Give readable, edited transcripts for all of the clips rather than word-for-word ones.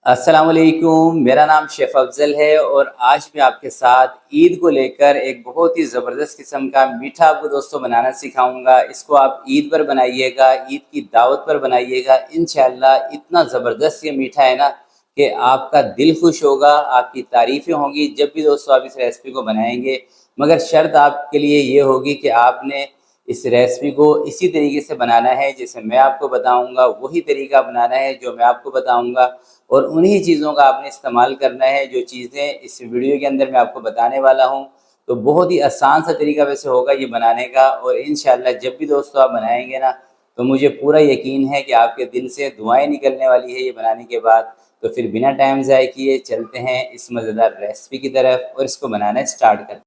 अस्सलाम वालेकुम। मेरा नाम शेफ़ अफ़ज़ल है और आज मैं आपके साथ ईद को लेकर एक बहुत ही ज़बरदस्त किस्म का मीठा आपको दोस्तों बनाना सिखाऊँगा। इसको आप ईद पर बनाइएगा, ईद की दावत पर बनाइएगा। इंशाअल्लाह इतना ज़बरदस्त ये मीठा है ना कि आपका दिल खुश होगा, आपकी तारीफ़ें होंगी जब भी दोस्तों आप इस रेसिपी को बनाएँगे। मगर शर्त आपके लिए ये होगी कि आपने इस रेसिपी को इसी तरीके से बनाना है जैसे मैं आपको बताऊँगा, वही तरीका अपनाना है जो मैं आपको बताऊँगा। और उन्हीं चीज़ों का आपने इस्तेमाल करना है जो चीज़ें इस वीडियो के अंदर मैं आपको बताने वाला हूँ। तो बहुत ही आसान सा तरीका वैसे होगा ये बनाने का और इंशाअल्लाह जब भी दोस्तों आप बनाएँगे ना, तो मुझे पूरा यकीन है कि आपके दिल से दुआएँ निकलने वाली है ये बनाने के बाद। तो फिर बिना टाइम ज़ाय किए चलते हैं इस मज़ेदार रेसिपी की तरफ और इसको बनाना स्टार्ट करते हैं।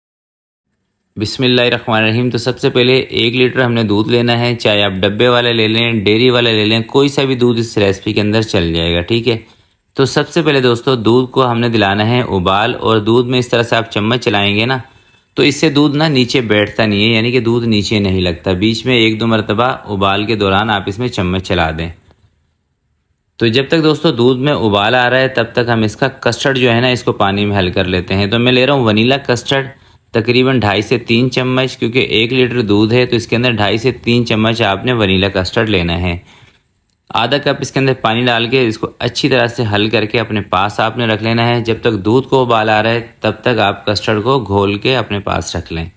बिस्मिल्लाहिर्रहमानिर्रहीम। तो सबसे पहले 1 लीटर हमने दूध लेना है, चाहे आप डब्बे वाला ले लें, डेयरी वाला ले लें, कोई सा भी दूध इस रेसिपी के अंदर चल जाएगा, ठीक है। तो सबसे पहले दोस्तों दूध को हमने दिलाना है उबाल, और दूध में इस तरह से आप चम्मच चलाएंगे ना, तो इससे दूध ना नीचे बैठता नहीं है, यानी कि दूध नीचे नहीं लगता। बीच में 1-2 मरतबा उबाल के दौरान आप इसमें चम्मच चला दें। तो जब तक दोस्तों दूध में उबाल आ रहा है तब तक हम इसका कस्टर्ड जो है ना, इसको पानी में हल कर लेते हैं। तो मैं ले रहा हूँ वनीला कस्टर्ड, तकरीबन 2.5 से 3 चम्मच, क्योंकि 1 लीटर दूध है तो इसके अंदर 2.5 से 3 चम्मच आपने वनीला कस्टर्ड लेना है। आधा कप इसके अंदर पानी डाल के इसको अच्छी तरह से हल करके अपने पास आपने रख लेना है। जब तक दूध को उबाल आ रहा है तब तक आप कस्टर्ड को घोल के अपने पास रख लें।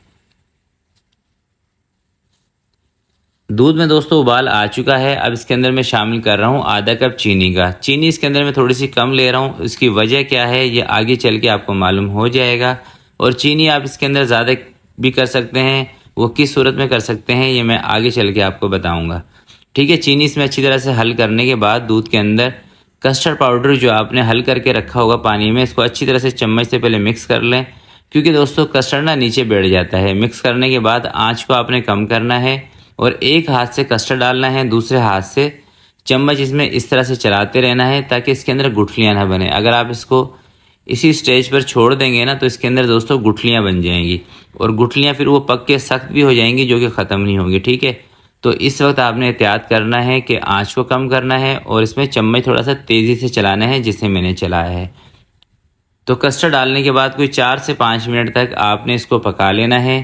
दूध में दोस्तों उबाल आ चुका है। अब इसके अंदर मैं शामिल कर रहा हूँ आधा कप चीनी का। चीनी इसके अंदर मैं थोड़ी सी कम ले रहा हूँ, इसकी वजह क्या है ये आगे चल के आपको मालूम हो जाएगा। और चीनी आप इसके अंदर ज़्यादा भी कर सकते हैं, वो किस सूरत में कर सकते हैं ये मैं आगे चल के आपको बताऊँगा, ठीक है। चीनी इसमें अच्छी तरह से हल करने के बाद दूध के अंदर कस्टर्ड पाउडर जो आपने हल करके रखा होगा पानी में, इसको अच्छी तरह से चम्मच से पहले मिक्स कर लें, क्योंकि दोस्तों कस्टर्ड ना नीचे बैठ जाता है। मिक्स करने के बाद आँच को आपने कम करना है और एक हाथ से कस्टर्ड डालना है, दूसरे हाथ से चम्मच इसमें इस तरह से चलाते रहना है ताकि इसके अंदर गुठलियाँ ना बने। अगर आप इसको इसी स्टेज पर छोड़ देंगे ना तो इसके अंदर दोस्तों गुठलियाँ बन जाएंगी, और गुठलियाँ फिर वो पक के सख्त भी हो जाएंगी जो कि ख़त्म नहीं होंगी, ठीक है। तो इस वक्त आपने एहतियात करना है कि आँच को कम करना है और इसमें चम्मच थोड़ा सा तेज़ी से चलाना है जिसे मैंने चलाया है। तो कस्टर्ड डालने के बाद कोई 4 से 5 मिनट तक आपने इसको पका लेना है।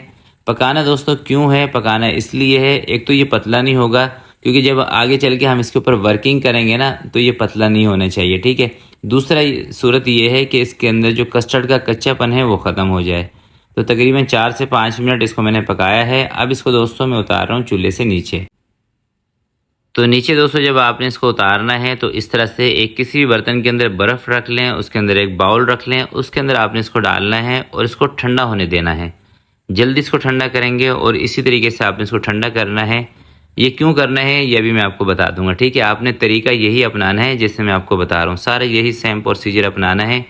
पकाना दोस्तों क्यों है, पकाना इसलिए है, एक तो ये पतला नहीं होगा, क्योंकि जब आगे चल के हम इसके ऊपर वर्किंग करेंगे ना तो ये पतला नहीं होना चाहिए, ठीक है। दूसरा सूरत ये है कि इसके अंदर जो कस्टर्ड का कच्चापन है वो ख़त्म हो जाए। तो तकरीबन 4 से 5 मिनट इसको मैंने पकाया है। अब इसको दोस्तों मैं उतार रहा हूँ चूल्हे से नीचे। तो नीचे दोस्तों जब आपने इसको उतारना है तो इस तरह से एक किसी भी बर्तन के अंदर बर्फ़ रख लें, उसके अंदर एक बाउल रख लें, उसके अंदर आपने इसको डालना है और इसको ठंडा होने देना है। जल्दी इसको ठंडा करेंगे और इसी तरीके से आपने इसको ठंडा करना है। ये क्यों करना है ये भी मैं आपको बता दूंगा, ठीक है। आपने तरीका यही अपनाना है जैसे मैं आपको बता रहा हूँ, सारा यही सेम प्रोसीजर अपनाना है।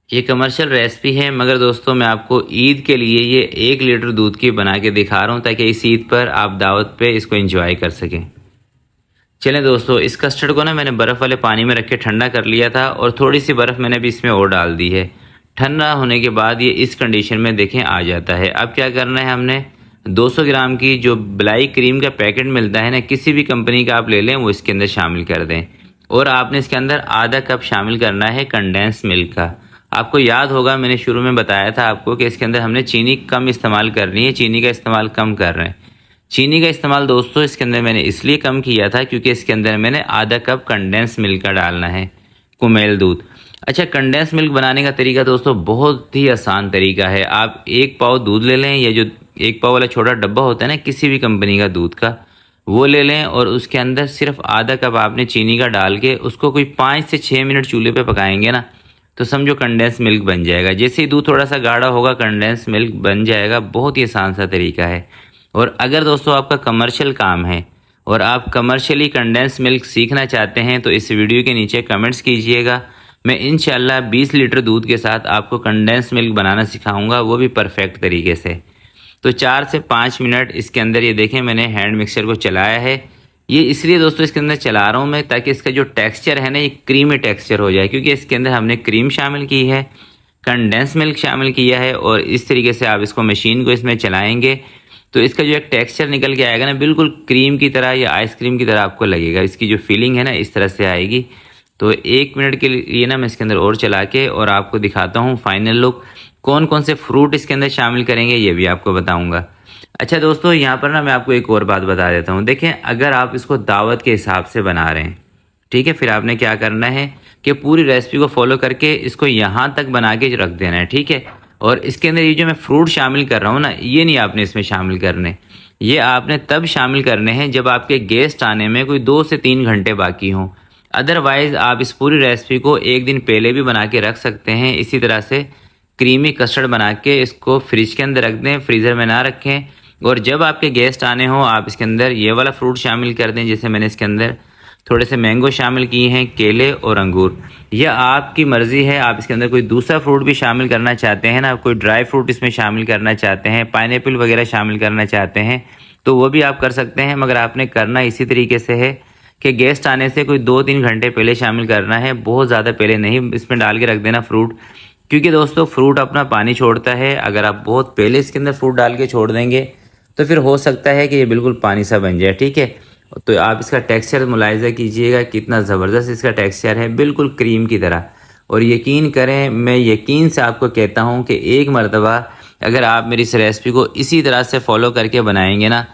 ये कमर्शियल रेसिपी है, मगर दोस्तों मैं आपको ईद के लिए ये 1 लीटर दूध की बना के दिखा रहा हूँ ताकि इस ईद पर आप दावत पे इसको एंजॉय कर सकें। चलें दोस्तों, इस कस्टर्ड को ना मैंने बर्फ़ वाले पानी में रख के ठंडा कर लिया था और थोड़ी सी बर्फ़ मैंने भी इसमें और डाल दी है। ठंडा होने के बाद ये इस कंडीशन में देखें आ जाता है। अब क्या करना है, हमने 200 ग्राम की जो मलाई क्रीम का पैकेट मिलता है ना, किसी भी कंपनी का आप ले लें, वो इसके अंदर शामिल कर दें। और आपने इसके अंदर आधा कप शामिल करना है कंडेंस मिल्क का। आपको याद होगा मैंने शुरू में बताया था आपको कि इसके अंदर हमने चीनी कम इस्तेमाल करनी है, चीनी का इस्तेमाल कम कर रहे हैं। चीनी का इस्तेमाल दोस्तों इसके अंदर मैंने इसलिए कम किया था क्योंकि इसके अंदर मैंने आधा कप कंडेंस मिल्क का डालना है, कुमेल दूध। अच्छा, कंडेंस मिल्क बनाने का तरीका दोस्तों बहुत ही आसान तरीका है। आप 1 पाव दूध ले लें, या जो 1 पाव वाला छोटा डब्बा होता है ना किसी भी कंपनी का दूध का, वो ले लें, और उसके अंदर सिर्फ आधा कप आपने चीनी का डाल के उसको कोई 5 से 6 मिनट चूल्हे पे पकाएंगे ना, तो समझो कंडेंस मिल्क बन जाएगा। जैसे ही दूध थोड़ा सा गाढ़ा होगा कंडेंस मिल्क बन जाएगा। बहुत ही आसान सा तरीका है। और अगर दोस्तों आपका कमर्शियल काम है और आप कमर्शियली कंडेंस मिल्क सीखना चाहते हैं तो इस वीडियो के नीचे कमेंट्स कीजिएगा। मैं इंशाल्लाह 20 लीटर दूध के साथ आपको कंडेंस मिल्क बनाना सिखाऊंगा, वो भी परफेक्ट तरीके से। तो 4 से 5 मिनट इसके अंदर ये देखें मैंने हैंड मिक्सर को चलाया है। ये इसलिए दोस्तों इसके अंदर चला रहा हूँ मैं ताकि इसका जो टेक्सचर है ना ये क्रीमी टेक्सचर हो जाए, क्योंकि इसके अंदर हमने क्रीम शामिल की है, कंडेंस मिल्क शामिल किया है, और इस तरीके से आप इसको मशीन को इसमें चलाएँगे तो इसका जो एक टेक्सचर निकल के आएगा ना, बिल्कुल क्रीम की तरह या आइसक्रीम की तरह आपको लगेगा। इसकी जो फीलिंग है ना इस तरह से आएगी। तो 1 मिनट के लिए ना मैं इसके अंदर और चला के और आपको दिखाता हूँ फाइनल लुक। कौन कौन से फ्रूट इसके अंदर शामिल करेंगे ये भी आपको बताऊँगा। अच्छा दोस्तों, यहाँ पर ना मैं आपको एक और बात बता देता हूँ। देखें, अगर आप इसको दावत के हिसाब से बना रहे हैं, ठीक है, फिर आपने क्या करना है कि पूरी रेसिपी को फॉलो करके इसको यहाँ तक बना के रख देना है, ठीक है। और इसके अंदर ये जो मैं फ्रूट शामिल कर रहा हूँ ना, ये नहीं आपने इसमें शामिल करने। ये आपने तब शामिल करने हैं जब आपके गेस्ट आने में कोई 2 से 3 घंटे बाकी हों। अदरवाइज़ आप इस पूरी रेसिपी को एक दिन पहले भी बना के रख सकते हैं। इसी तरह से क्रीमी कस्टर्ड बना के इसको फ्रिज के अंदर रख दें, फ्रीज़र में ना रखें। और जब आपके गेस्ट आने हों आप इसके अंदर ये वाला फ्रूट शामिल कर दें। जैसे मैंने इसके अंदर थोड़े से मैंगो शामिल किए हैं, केले और अंगूर। यह आपकी मर्ज़ी है, आप इसके अंदर कोई दूसरा फ्रूट भी शामिल करना चाहते हैं ना, कोई ड्राई फ्रूट इसमें शामिल करना चाहते हैं, पाइनएप्पल वगैरह शामिल करना चाहते हैं तो वो भी आप कर सकते हैं। मगर आपने करना इसी तरीके से है कि गेस्ट आने से कोई 2-3 घंटे पहले शामिल करना है, बहुत ज़्यादा पहले नहीं इसमें डाल के रख देना फ्रूट। क्योंकि दोस्तों फ्रूट अपना पानी छोड़ता है। अगर आप बहुत पहले इसके अंदर फ्रूट डाल के छोड़ देंगे तो फिर हो सकता है कि ये बिल्कुल पानी सा बन जाए, ठीक है। तो आप इसका टेक्सचर मुलाहिजा कीजिएगा, कितना ज़बरदस्त इसका टेक्सचर है, बिल्कुल क्रीम की तरह। और यकीन करें, मैं यकीन से आपको कहता हूँ कि एक मरतबा अगर आप मेरी इस रेसिपी को इसी तरह से फॉलो करके बनाएंगे ना,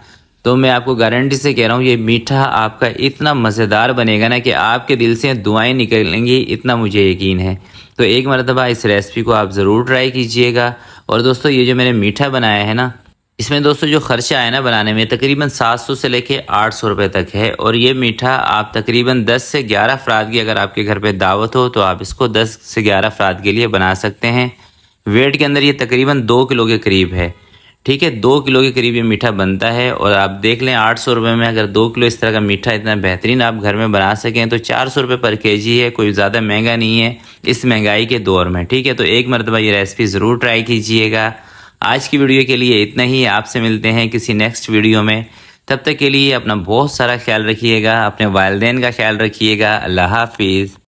तो मैं आपको गारंटी से कह रहा हूँ ये मीठा आपका इतना मज़ेदार बनेगा ना कि आपके दिल से दुआएं निकलेंगी, इतना मुझे यकीन है। तो एक मरतबा इस रेसिपी को आप ज़रूर ट्राई कीजिएगा। और दोस्तों, ये जो मैंने मीठा बनाया है ना, इसमें दोस्तों जो खर्चा आया ना बनाने में तकरीबन 700 से लेके 800 रुपये तक है। और ये मीठा आप तकरीबन 10 से 11 अफराद की अगर आपके घर पे दावत हो तो आप इसको 10 से 11 अफराद के लिए बना सकते हैं। वेट के अंदर ये तकरीबन 2 किलो के करीब है, ठीक है। 2 किलो के करीब ये मीठा बनता है। और आप देख लें 800 रुपये में अगर 2 किलो इस तरह का मीठा इतना बेहतरीन आप घर में बना सकें तो 400 रुपये पर केजी है, कोई ज़्यादा महंगा नहीं है इस महंगाई के दौर में, ठीक है। तो एक मरतबा ये रेसिपी ज़रूर ट्राई कीजिएगा। आज की वीडियो के लिए इतना ही। आपसे मिलते हैं किसी नेक्स्ट वीडियो में। तब तक के लिए अपना बहुत सारा ख्याल रखिएगा, अपने वालिदैन का ख्याल रखिएगा। अल्लाह हाफिज़।